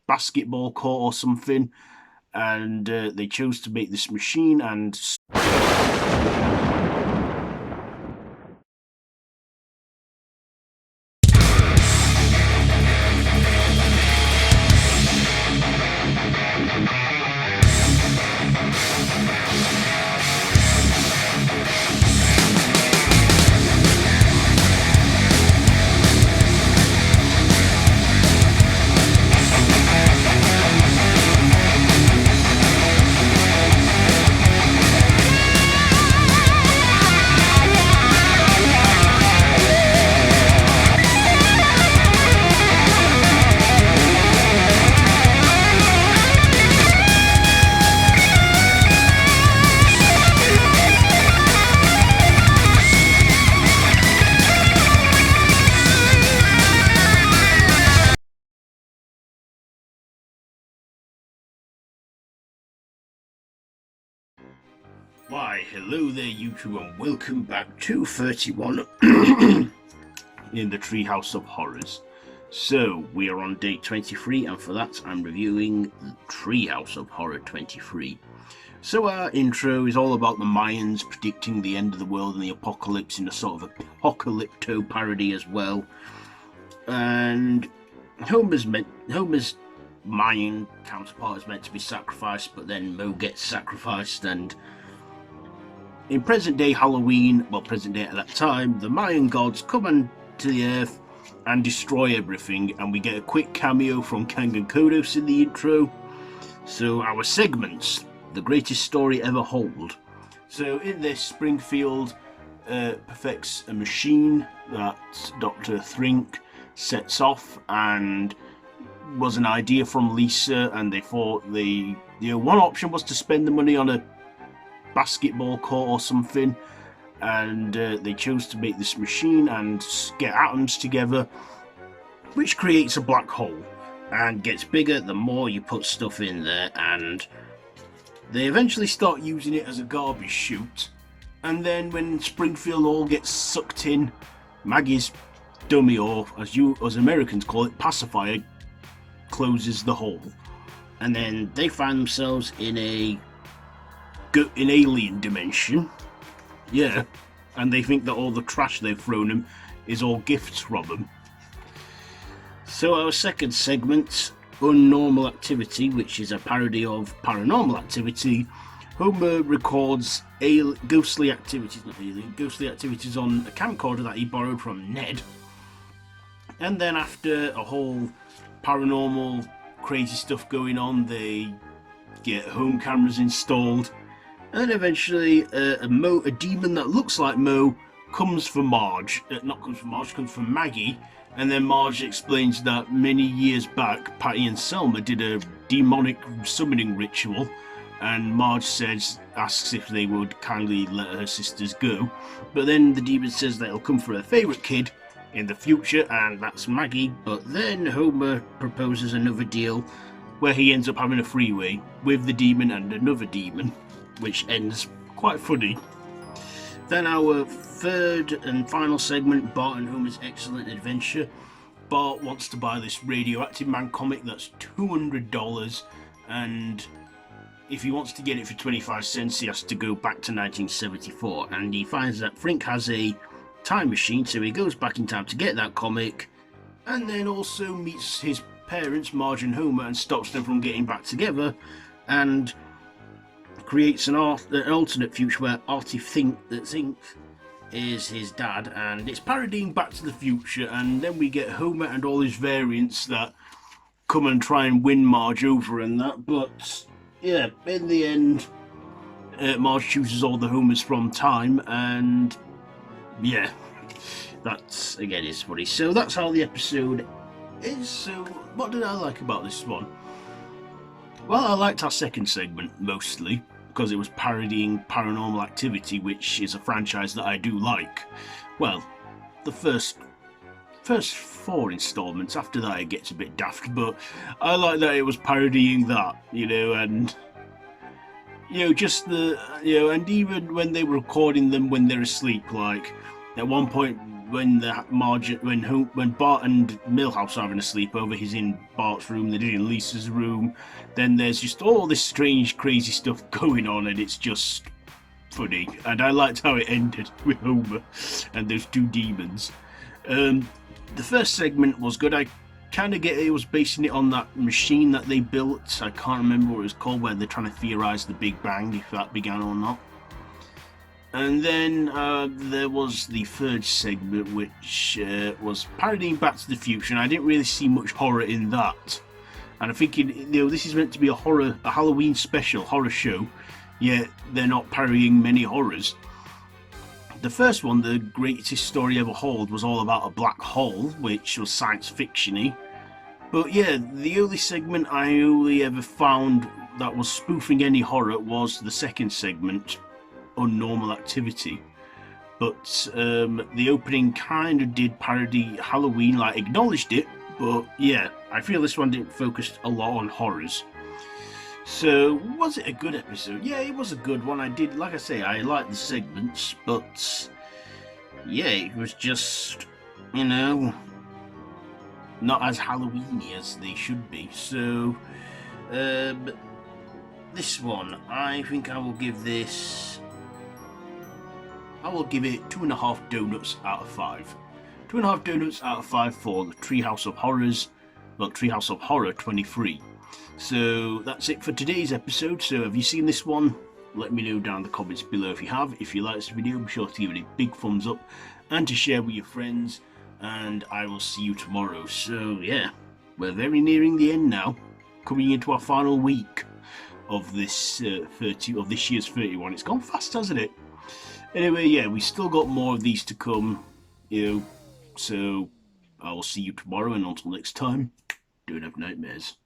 basketball court or something, and they chose to make this machine and why, hello there YouTube, and welcome back to 31 in the Treehouse of Horrors. So, we are on day 23, and for that I'm reviewing Treehouse of Horror 23. So our intro is all about the Mayans predicting the end of the world and the apocalypse in a sort of apocalypto parody as well. And Homer's Mayan counterpart is meant to be sacrificed, but then Mo gets sacrificed, and in present-day Halloween, well, present day at that time, the Mayan gods come onto the earth and destroy everything, and we get a quick cameo from Kang and Kodos in the intro. So our segments, the greatest story ever hold. So in this, Springfield perfects a machine that Dr. Thrink sets off, and was an idea from Lisa, and they thought one option was to spend the money on a basketball court or something, and they chose to make this machine and get atoms together, which creates a black hole and gets bigger the more you put stuff in there, and they eventually start using it as a garbage chute. And then when Springfield all gets sucked in, Maggie's dummy, or as Americans call it, pacifier, closes the hole, and then they find themselves in an alien dimension, and they think that all the trash they've thrown them is all gifts from them. So our second segment, Unnormal Activity, which is a parody of Paranormal Activity. Homer records ghostly activities on a camcorder that he borrowed from Ned, and then after a whole paranormal crazy stuff going on, they get home cameras installed, and then eventually a demon that looks like Mo comes for Marge. Comes for Maggie, and then Marge explains that many years back Patty and Selma did a demonic summoning ritual, and Marge asks if they would kindly let her sisters go, but then the demon says that he'll come for her favourite kid in the future, and that's Maggie. But then Homer proposes another deal where he ends up having a freeway with the demon and another demon, which ends quite funny. Then our third and final segment, Bart and Homer's Excellent Adventure. Bart wants to buy this Radioactive Man comic that's $200, and if he wants to get it for 25 cents he has to go back to 1974, and he finds that Frink has a time machine, so he goes back in time to get that comic, and then also meets his parents, Marge and Homer, and stops them from getting back together, and creates an alternate future where Artie Think is his dad, and it's parodying Back to the Future. And then we get Homer and all his variants that come and try and win Marge over and that, but yeah, in the end Marge chooses all the Homers from time, and yeah, that's again is funny. So that's how the episode is. So what did I like about this one? Well, I liked our second segment mostly because it was parodying Paranormal Activity, which is a franchise that I do like. Well, the first 4 installments. After that it gets a bit daft, but I like that it was parodying that, and just the, and even when they were recording them when they're asleep, like at one point when when Bart and Milhouse are having a sleepover, he's in Bart's room, they're in Lisa's room. Then there's just all this strange, crazy stuff going on, and it's just funny. And I liked how it ended with Homer and those two demons. The first segment was good. I kind of get it was basing it on that machine that they built. I can't remember what it was called, where they're trying to theorize the Big Bang, if that began or not. And then there was the third segment, which was parodying Back to the Future, and I didn't really see much horror in that. And I'm thinking, this is meant to be a Halloween special horror show, yet they're not parodying many horrors. The first one, The Greatest Story Ever Told, was all about a black hole, which was science fiction-y. But yeah, the only segment I only ever found that was spoofing any horror was the second segment, Unnormal Activity. But the opening kind of did parody Halloween, like acknowledged it, but yeah, I feel this one didn't focus a lot on horrors. So, was it a good episode? Yeah, it was a good one. Like I say, I liked the segments, but yeah, it was just, not as Halloween-y as they should be. So, this one, I think I will give it 2.5 donuts out of 5. 2.5 donuts out of 5 for the Treehouse of Horrors, Treehouse of Horror 23. So that's it for today's episode. So have you seen this one? Let me know down in the comments below if you have. If you like this video, be sure to give it a big thumbs up and to share with your friends. And I will see you tomorrow. So yeah, we're very nearing the end now, coming into our final week of this this year's 31. It's gone fast, hasn't it? Anyway, yeah, we still got more of these to come, so I will see you tomorrow, and until next time, don't have nightmares.